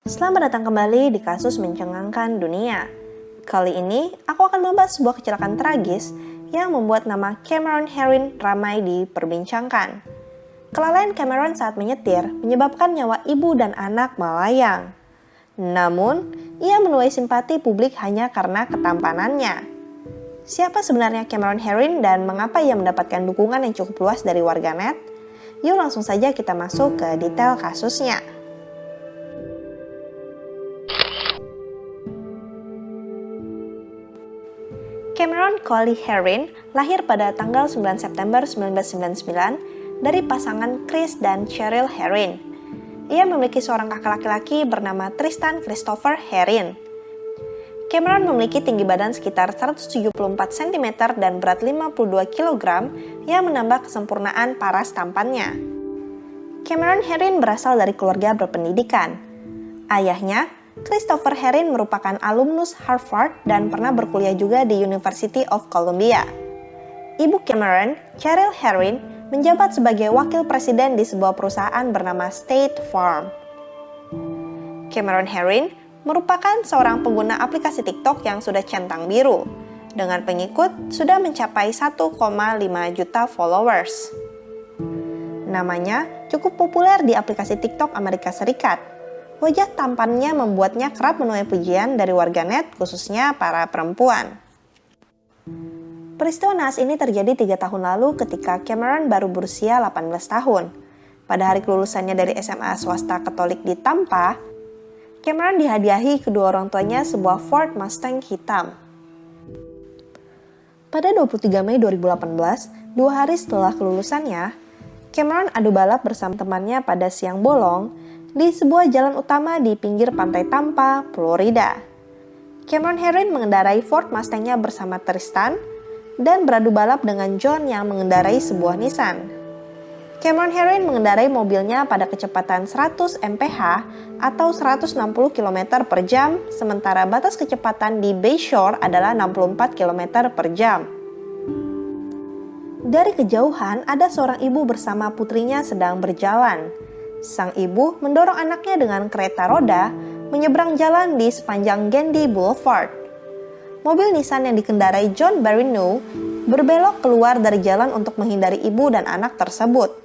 Selamat datang kembali di kasus mencengangkan dunia. Kali ini, aku akan membahas sebuah kecelakaan tragis yang membuat nama Cameron Herring ramai diperbincangkan. Kelalaian Cameron saat menyetir menyebabkan nyawa ibu dan anak melayang. Namun, ia menuai simpati publik hanya karena ketampanannya. Siapa sebenarnya Cameron Herring dan mengapa ia mendapatkan dukungan yang cukup luas dari warganet? Yuk langsung saja kita masuk ke detail kasusnya. Cameron Coley Herring lahir pada tanggal 9 September 1999 dari pasangan Chris dan Cheryl Herring. Ia memiliki seorang kakak laki-laki bernama Tristan Christopher Herring. Cameron memiliki tinggi badan sekitar 174 cm dan berat 52 kg yang menambah kesempurnaan paras tampannya. Cameron Herring berasal dari keluarga berpendidikan. Ayahnya, Christopher Herring merupakan alumnus Harvard dan pernah berkuliah juga di University of Columbia. Ibu Cameron, Cheryl Herring, menjabat sebagai wakil presiden di sebuah perusahaan bernama State Farm. Cameron Herring merupakan seorang pengguna aplikasi TikTok yang sudah centang biru, dengan pengikut sudah mencapai 1,5 juta followers. Namanya cukup populer di aplikasi TikTok Amerika Serikat. Wajah tampannya membuatnya kerap menuai pujian dari warganet, khususnya para perempuan. Peristiwa naas ini terjadi 3 tahun lalu ketika Cameron baru berusia 18 tahun. Pada hari kelulusannya dari SMA swasta Katolik di Tampa, Cameron dihadiahi kedua orang tuanya sebuah Ford Mustang hitam. Pada 23 Mei 2018, 2 hari setelah kelulusannya, Cameron adu balap bersama temannya pada siang bolong di sebuah jalan utama di pinggir pantai Tampa, Florida. Cameron Herring mengendarai Ford Mustang-nya bersama Tristan dan beradu balap dengan John yang mengendarai sebuah Nissan. Cameron Herring mengendarai mobilnya pada kecepatan 100 mph atau 160 km per jam, sementara batas kecepatan di Bayshore adalah 64 km per jam. Dari kejauhan, ada seorang ibu bersama putrinya sedang berjalan. Sang ibu mendorong anaknya dengan kereta roda menyeberang jalan di sepanjang Gandy Boulevard. Mobil Nissan yang dikendarai John Barrineau berbelok keluar dari jalan untuk menghindari ibu dan anak tersebut.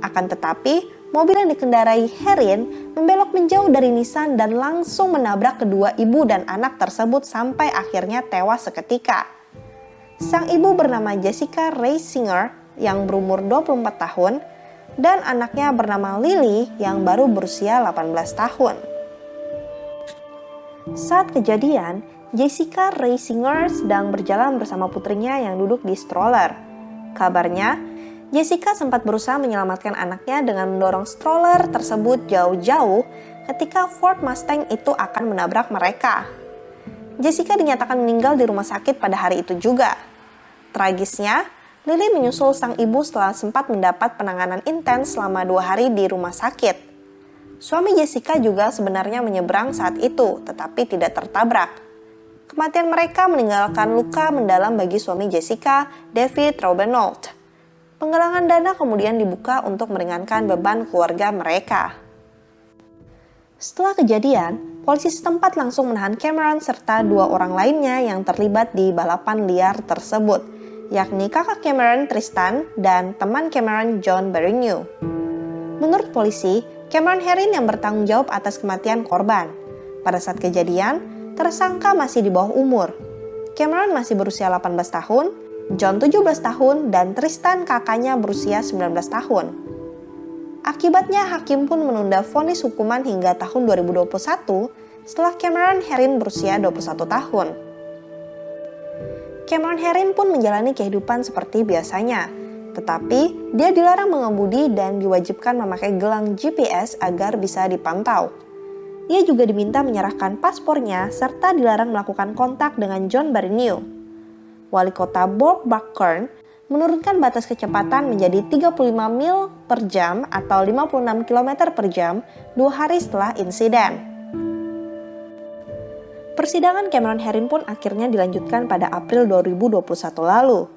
Akan tetapi, mobil yang dikendarai Herring membelok menjauh dari Nissan dan langsung menabrak kedua ibu dan anak tersebut sampai akhirnya tewas seketika. Sang ibu bernama Jessica Reisinger yang berumur 24 tahun dan anaknya bernama Lily yang baru berusia 18 tahun. Saat kejadian, Jessica Reisinger sedang berjalan bersama putrinya yang duduk di stroller. Kabarnya, Jessica sempat berusaha menyelamatkan anaknya dengan mendorong stroller tersebut jauh-jauh ketika Ford Mustang itu akan menabrak mereka. Jessica dinyatakan meninggal di rumah sakit pada hari itu juga. Tragisnya, Lily menyusul sang ibu setelah sempat mendapat penanganan intens selama 2 hari di rumah sakit. Suami Jessica juga sebenarnya menyeberang saat itu, tetapi tidak tertabrak. Kematian mereka meninggalkan luka mendalam bagi suami Jessica, David Robenold. Penggalangan dana kemudian dibuka untuk meringankan beban keluarga mereka. Setelah kejadian, polisi setempat langsung menahan Cameron serta 2 orang lainnya yang terlibat di balapan liar tersebut, yakni kakak Cameron Tristan dan teman Cameron John Barrineau. Menurut polisi, Cameron Herring yang bertanggung jawab atas kematian korban. Pada saat kejadian, tersangka masih di bawah umur. Cameron masih berusia 18 tahun, John 17 tahun, dan Tristan kakaknya berusia 19 tahun. Akibatnya hakim pun menunda vonis hukuman hingga tahun 2021 setelah Cameron Herring berusia 21 tahun. Cameron Herring pun menjalani kehidupan seperti biasanya, tetapi dia dilarang mengemudi dan diwajibkan memakai gelang GPS agar bisa dipantau. Ia juga diminta menyerahkan paspornya serta dilarang melakukan kontak dengan John Barrineau. Wali kota Bob Buckern menurunkan batas kecepatan menjadi 35 mil per jam atau 56 km per jam 2 hari setelah insiden. Persidangan Cameron Herring pun akhirnya dilanjutkan pada April 2021 lalu.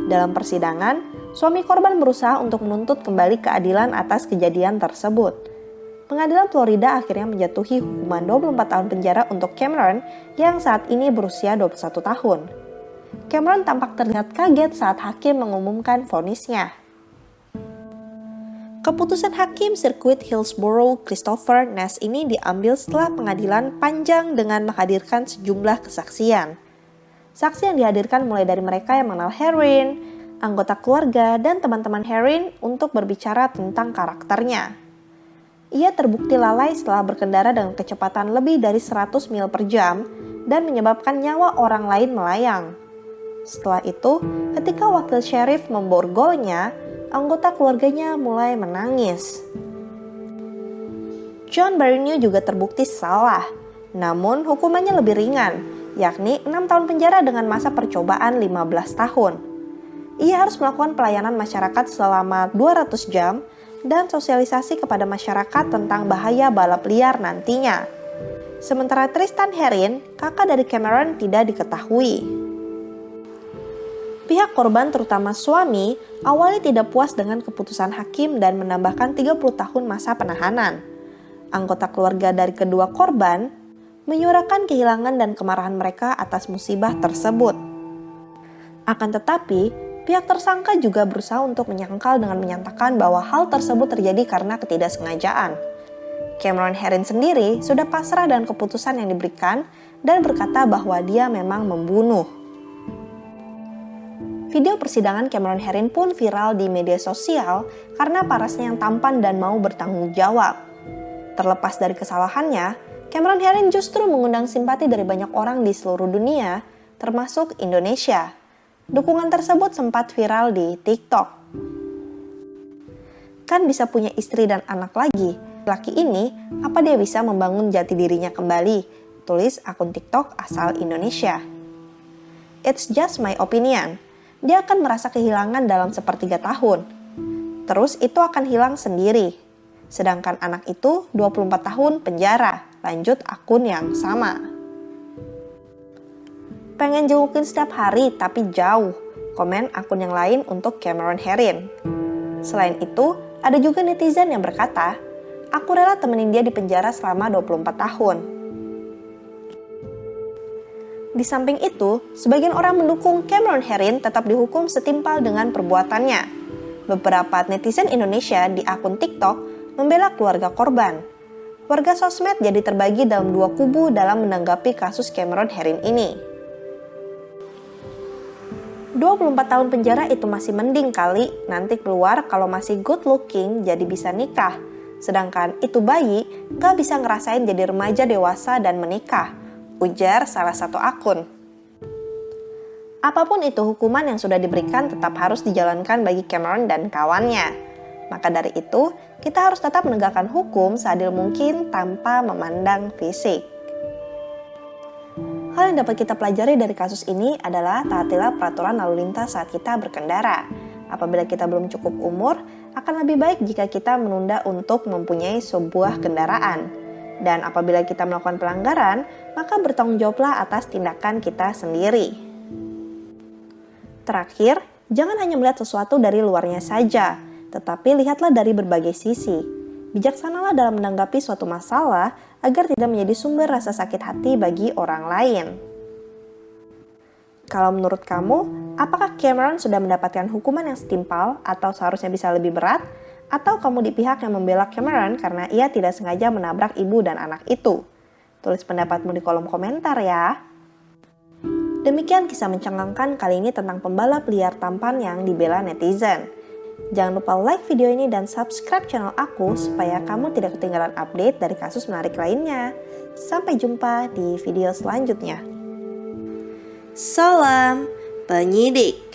Dalam persidangan, suami korban berusaha untuk menuntut kembali keadilan atas kejadian tersebut. pengadilan Florida akhirnya menjatuhi hukuman 24 tahun penjara untuk Cameron yang saat ini berusia 21 tahun. Cameron tampak terlihat kaget saat hakim mengumumkan vonisnya. Keputusan hakim sirkuit Hillsborough Christopher Nash ini diambil setelah pengadilan panjang dengan menghadirkan sejumlah kesaksian. Saksi yang dihadirkan mulai dari mereka yang mengenal Herring, anggota keluarga, dan teman-teman Herring untuk berbicara tentang karakternya. Ia terbukti lalai setelah berkendara dengan kecepatan lebih dari 100 mil per jam dan menyebabkan nyawa orang lain melayang. Setelah itu, ketika wakil sheriff memborgolnya, anggota keluarganya mulai menangis. John Barreneau juga terbukti salah, namun hukumannya lebih ringan, yakni 6 tahun penjara dengan masa percobaan 15 tahun. Ia harus melakukan pelayanan masyarakat selama 200 jam dan sosialisasi kepada masyarakat tentang bahaya balap liar nantinya. Sementara Tristan Herring, kakak dari Cameron, tidak diketahui. Pihak korban, terutama suami, awalnya tidak puas dengan keputusan hakim dan menambahkan 30 tahun masa penahanan. Anggota keluarga dari kedua korban menyuarakan kehilangan dan kemarahan mereka atas musibah tersebut. Akan tetapi, pihak tersangka juga berusaha untuk menyangkal dengan menyatakan bahwa hal tersebut terjadi karena ketidaksengajaan. Cameron Herring sendiri sudah pasrah dengan keputusan yang diberikan dan berkata bahwa dia memang membunuh. Video persidangan Cameron Herring pun viral di media sosial karena parasnya yang tampan dan mau bertanggung jawab. Terlepas dari kesalahannya, Cameron Herring justru mengundang simpati dari banyak orang di seluruh dunia, termasuk Indonesia. Dukungan tersebut sempat viral di TikTok. Kan bisa punya istri dan anak lagi. Laki ini, apa dia bisa membangun jati dirinya kembali? Tulis akun TikTok asal Indonesia. It's just my opinion. Dia akan merasa kehilangan dalam sepertiga tahun. Terus itu akan hilang sendiri. Sedangkan anak itu 24 tahun penjara. Lanjut akun yang sama. Pengen jengukin setiap hari tapi jauh, komen akun yang lain untuk Cameron Herring. Selain itu, ada juga netizen yang berkata, aku rela temenin dia di penjara selama 24 tahun. Di samping itu, sebagian orang mendukung Cameron Herring tetap dihukum setimpal dengan perbuatannya. Beberapa netizen Indonesia di akun TikTok membela keluarga korban. Warga sosmed jadi terbagi dalam dua kubu dalam menanggapi kasus Cameron Herring ini. 24 tahun penjara itu masih mending kali, nanti keluar kalau masih good looking jadi bisa nikah. Sedangkan itu bayi gak bisa ngerasain jadi remaja dewasa dan menikah, ujar salah satu akun. Apapun itu hukuman yang sudah diberikan tetap harus dijalankan bagi Cameron dan kawannya. Maka dari itu, kita harus tetap menegakkan hukum seadil mungkin tanpa memandang fisik. Hal yang dapat kita pelajari dari kasus ini adalah taatilah peraturan lalu lintas saat kita berkendara. Apabila kita belum cukup umur, akan lebih baik jika kita menunda untuk mempunyai sebuah kendaraan. Dan apabila kita melakukan pelanggaran, maka bertanggung jawablah atas tindakan kita sendiri. Terakhir, jangan hanya melihat sesuatu dari luarnya saja, tetapi lihatlah dari berbagai sisi. Bijaksanalah dalam menanggapi suatu masalah agar tidak menjadi sumber rasa sakit hati bagi orang lain. Kalau menurut kamu, apakah Cameron sudah mendapatkan hukuman yang setimpal atau seharusnya bisa lebih berat? Atau kamu di pihak yang membela Cameron karena ia tidak sengaja menabrak ibu dan anak itu? Tulis pendapatmu di kolom komentar ya. Demikian kisah mencengangkan kali ini tentang pembalap liar tampan yang dibela netizen. Jangan lupa like video ini dan subscribe channel aku supaya kamu tidak ketinggalan update dari kasus menarik lainnya. Sampai jumpa di video selanjutnya. Salam penyidik.